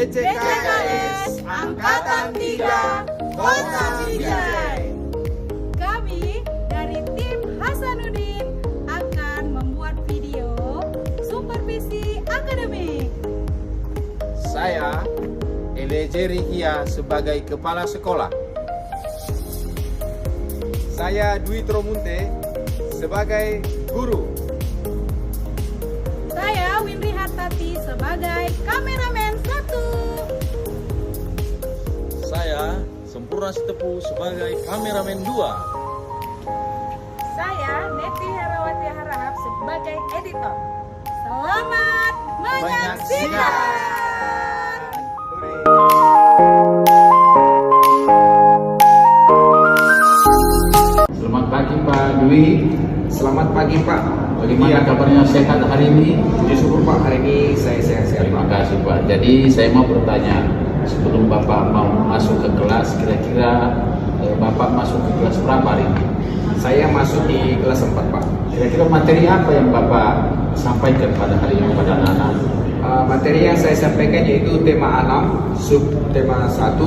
BCKS Angkatan 3 Kota Binjai. Kami dari tim Hasanuddin akan membuat video supervisi akademik. Saya Eliezer Rihia sebagai kepala sekolah. Saya Dwi Tromunte sebagai guru. Saya Winri Hartati sebagai kameramen 1. Saya Sempurna Sitepu sebagai kameramen 2. Saya Neti Herawati Harahap sebagai editor. Selamat menyaksikan. Selamat pagi Pak Dwi. Selamat pagi Pak. Bagaimana kabarnya, sehat hari ini? Puji syukur Pak, hari ini saya sehat-sehat. Terima kasih Pak. Jadi saya mau bertanya, sebelum Bapak mau masuk ke kelas, kira-kira Bapak masuk ke kelas berapa hari ini? Saya masuk di kelas 4 Pak. Kira-kira materi apa yang Bapak sampaikan pada hari ini kepada anak-anak? Materi yang saya sampaikan yaitu tema 6, sub tema 1,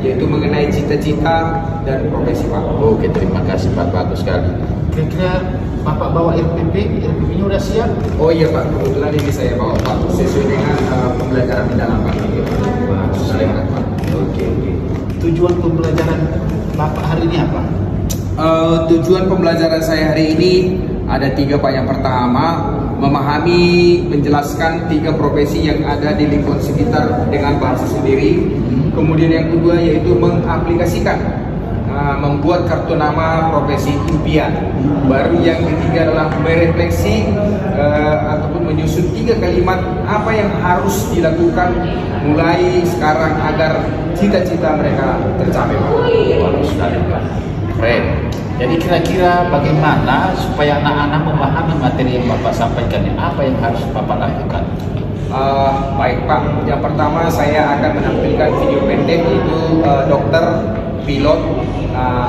yaitu mengenai cita-cita dan profesi Pak. Oke, terima kasih Pak, bagus sekali. Kira-kira Bapak bawa RPP-nya udah siap? Oh iya Pak, kebetulan ini saya bawa Pak, sesuai dengan pembelajaran mendalam Pak. Selamat Pak. Oke. Tujuan pembelajaran Bapak hari ini apa? Tujuan pembelajaran saya hari ini ada 3 Pak. Yang pertama, memahami, menjelaskan 3 profesi yang ada di lingkungan sekitar dengan bahasa sendiri. Kemudian yang kedua yaitu mengaplikasikan, membuat kartu nama profesi impian. Baru yang ketiga adalah merefleksi ataupun menyusun 3 kalimat apa yang harus dilakukan mulai sekarang agar cita-cita mereka tercapai. Bagus sekali Pak. Keren. Jadi kira-kira bagaimana supaya anak-anak memahami materi yang Bapak sampaikan? Apa yang harus Bapak lakukan? Baik Pak, yang pertama saya akan menampilkan video pendek yaitu dokter, pilot,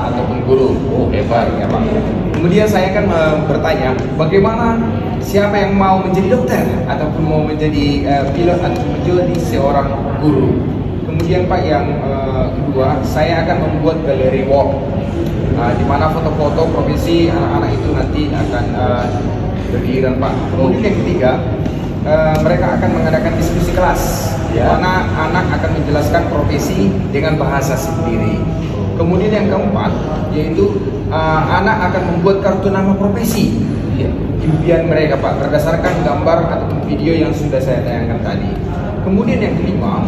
ataupun guru. Oh hebat ya Pak. Kemudian saya akan bertanya bagaimana siapa yang mau menjadi dokter ataupun mau menjadi pilot atau menjadi seorang guru. Kemudian Pak, yang kedua saya akan membuat galeri wall di mana foto-foto profesi anak-anak itu nanti akan berdirikan Pak. Kemudian yang ketiga, mereka akan mengadakan diskusi kelas di mana anak akan menjelaskan profesi dengan bahasa sendiri. Kemudian yang keempat yaitu anak akan membuat kartu nama profesi impian mereka Pak, berdasarkan gambar ataupun video yang sudah saya tayangkan tadi. Kemudian yang kelima,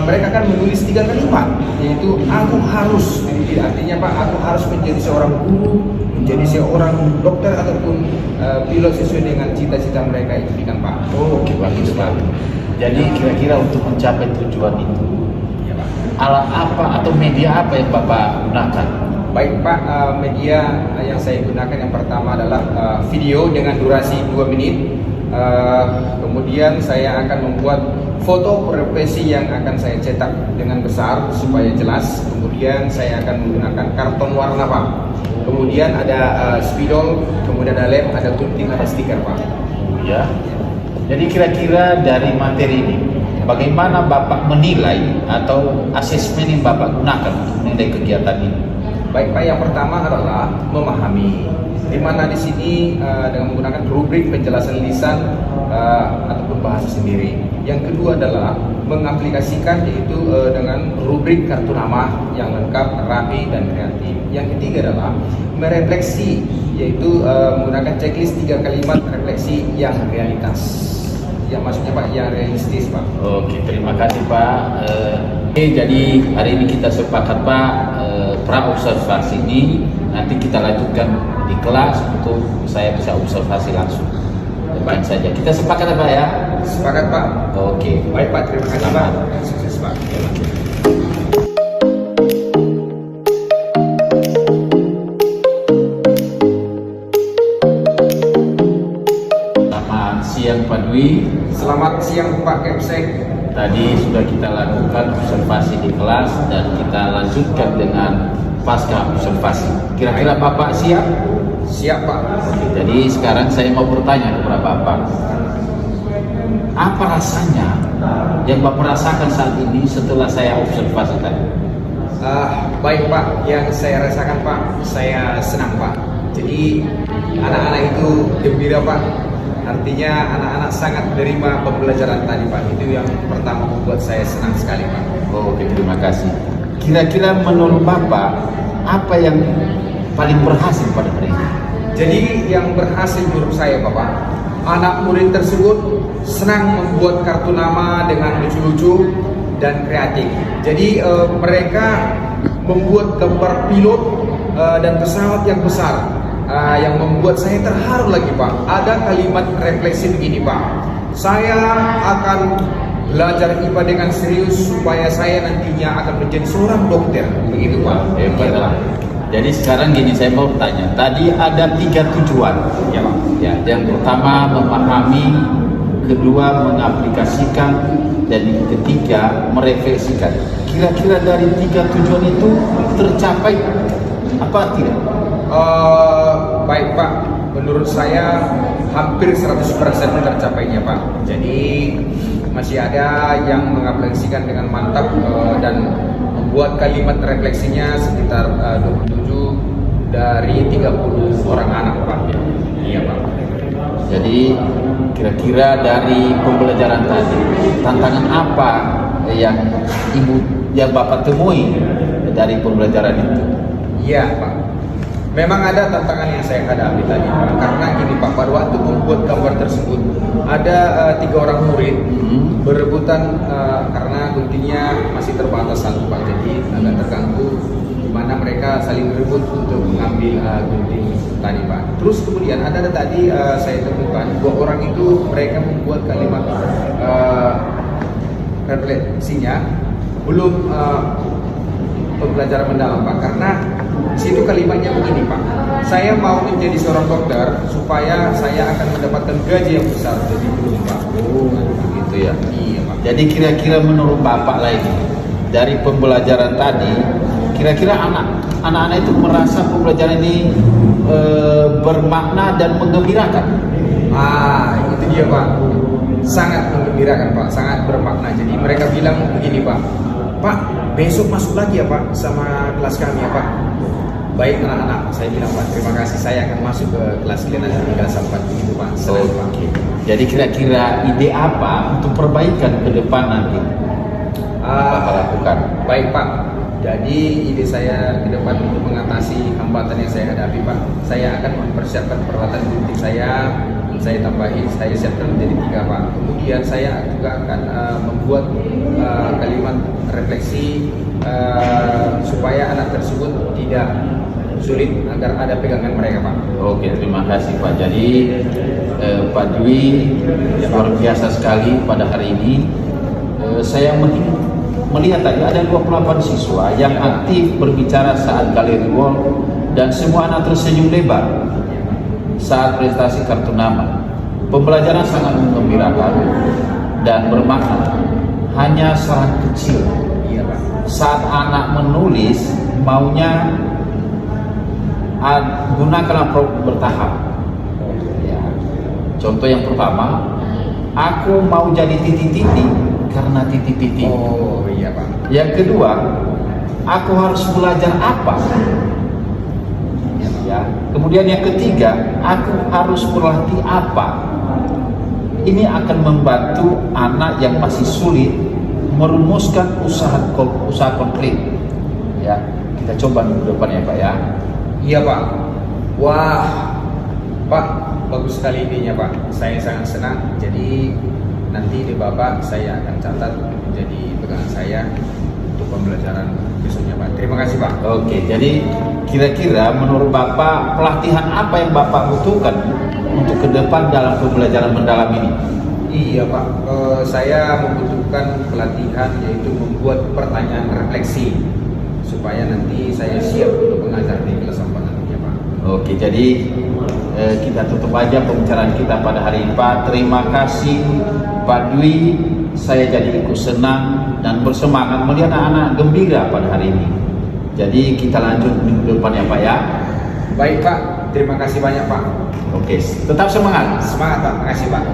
mereka akan menulis 3 kalimat yaitu aku harus. Jadi artinya Pak, aku harus menjadi seorang guru, menjadi seorang dokter ataupun pilot sesuai dengan cita-cita mereka itu kan Pak. Oke, bagus Pak. Jadi kira-kira untuk mencapai tujuan itu, alat apa atau media apa yang Bapak gunakan? Baik Pak, media yang saya gunakan yang pertama adalah video dengan durasi 2 menit. Kemudian saya akan membuat foto profesi yang akan saya cetak dengan besar supaya jelas. Kemudian saya akan menggunakan karton warna Pak. Kemudian ada spidol, kemudian ada lem, ada gunting, ada stiker Pak. Ya. Jadi kira-kira dari materi ini, bagaimana Bapak menilai atau asesmen yang Bapak gunakan untuk menilai kegiatan ini? Baik Pak, yang pertama adalah memahami, di mana di sini dengan menggunakan rubrik penjelasan lisan ataupun bahasa sendiri. Yang kedua adalah mengaplikasikan, yaitu dengan rubrik kartu nama yang lengkap, rapi dan kreatif. Yang ketiga adalah merefleksi, yaitu menggunakan checklist 3 kalimat refleksi yang realitas. Yang maksudnya Pak, yang realistis Pak. Oke, terima kasih Pak. Jadi hari ini kita sepakat Pak, pra observasi ini nanti kita lanjutkan di kelas untuk saya bisa observasi langsung. Depan saja. Kita sepakat Pak ya? Sepakat Pak. Oke. Baik Pak, terima kasih Pak. Sukses Pak. Selamat siang Pak Dwi. Selamat siang Pak Kepsek. Tadi sudah kita lakukan observasi di kelas dan kita lanjutkan dengan pasca observasi. Kira-kira Bapak siap? Siap Pak. Jadi sekarang saya mau bertanya kepada Bapak, apa rasanya yang Bapak rasakan saat ini setelah saya observasi tadi? Baik Pak, yang saya rasakan Pak, saya senang Pak. Jadi anak-anak itu gembira Pak. Artinya anak-anak sangat menerima pembelajaran tadi Pak. Itu yang pertama membuat saya senang sekali Pak. Oke, terima kasih. Kira-kira menurut Bapak, apa yang paling berhasil pada hari ini? Jadi yang berhasil menurut saya Bapak, anak murid tersebut senang membuat kartu nama dengan lucu-lucu dan kreatif. Jadi mereka membuat gambar pilot dan pesawat yang besar yang membuat saya terharu lagi Pak. Ada kalimat refleksi begini Pak, saya akan belajar IPA dengan serius supaya saya nantinya akan menjadi seorang dokter. Begitu Pak. Hebat Iya, Pak. Jadi sekarang gini, saya mau bertanya. Tadi ada 3 tujuan. Ya Pak. Ya, yang pertama memahami, kedua mengaplikasikan, dan yang ketiga merefleksikan. Kira-kira dari 3 tujuan itu tercapai apa tidak? Baik Pak, menurut saya hampir 100% tercapainya Pak. Jadi masih ada yang mengaplikasikan dengan mantap dan membuat kalimat refleksinya sekitar 27 dari 30 orang anak Pak. Iya Pak. Jadi kira-kira dari pembelajaran tadi, tantangan apa yang Bapak temui dari pembelajaran itu? Iya Pak. Memang ada tantangan yang saya hadapi tadi Pak. Karena gini Pak, pada waktu membuat gambar tersebut ada 3 orang murid berebutan karena guntingnya masih terbatas satu Pak. Jadi agak terganggu di mana mereka saling berebut untuk mengambil gunting tadi Pak. Terus kemudian ada tadi saya temukan 2 orang itu mereka membuat kalimat refleksinya belum pembelajaran mendalam Pak, karena di situ kalimatnya begini Pak, saya mau menjadi seorang dokter supaya saya akan mendapatkan gaji yang besar. Jadi belum Pak. Oh, begitu ya. Iya Pak. Jadi kira-kira menurut Bapak lagi dari pembelajaran tadi, kira-kira anak-anak itu merasa pembelajaran ini bermakna dan menggembirakan? Itu dia Pak. Sangat menggembirakan Pak, sangat bermakna. Jadi mereka bilang begini Pak, Pak, besok masuk lagi ya Pak sama kelas kami ya Pak. Baik anak-anak, saya bilang Pak, terima kasih, saya akan masuk ke kelas kalian nanti di kelas 4 begitu Pak. Senang Pak. Jadi kira-kira ide apa untuk perbaikan ke depan nanti Bapak lakukan? Baik Pak, jadi ide saya ke depan untuk mengatasi hambatan yang saya hadapi Pak, saya akan mempersiapkan peralatan gunting saya tambahin, saya siapkan menjadi 3 Pak. Kemudian saya juga akan membuat kalimat refleksi supaya anak tersebut tidak sulit agar ada pegangan mereka Pak. Oke, terima kasih Pak. Jadi Pak Dwi luar biasa sekali pada hari ini. Saya melihat tadi ada 28 siswa yang aktif berbicara saat galeri wall dan semua anak tersenyum lebar saat presentasi kartu nama. Pembelajaran sangat menggembirakan dan bermakna. Hanya salah kecil. Iya Pak. Saat anak menulis maunya gunakanlah bertahap. Ya. Contoh yang pertama, aku mau jadi titik-titik karena titik-titik. Oh iya Pak. Yang kedua, aku harus belajar apa? Ya. Kemudian yang ketiga, aku harus berlatih apa? Ini akan membantu anak yang masih sulit merumuskan usaha konkret. Ya, kita coba minggu depan ya Pak ya. Iya Pak. Wah, Pak, bagus sekali idenya Pak. Saya sangat senang. Jadi nanti di Bapak saya akan catat menjadi pegangan saya untuk pembelajaran besoknya Pak. Terima kasih Pak. Oke, jadi kira-kira menurut Bapak pelatihan apa yang Bapak butuhkan untuk ke depan dalam pembelajaran mendalam ini? Iya Pak, saya membutuhkan pelatihan yaitu membuat pertanyaan refleksi supaya nanti saya siap untuk mengajar di kelas 4 nantinya Pak. Oke, jadi kita tutup aja pembicaraan kita pada hari ini Pak. Terima kasih Pak Dwi, saya jadi ikut senang dan bersemangat melihat anak-anak gembira pada hari ini. Jadi kita lanjut minggu depan ya Pak ya. Baik Pak, terima kasih banyak Pak. Oke, tetap semangat. Semangat Pak, terima kasih Pak.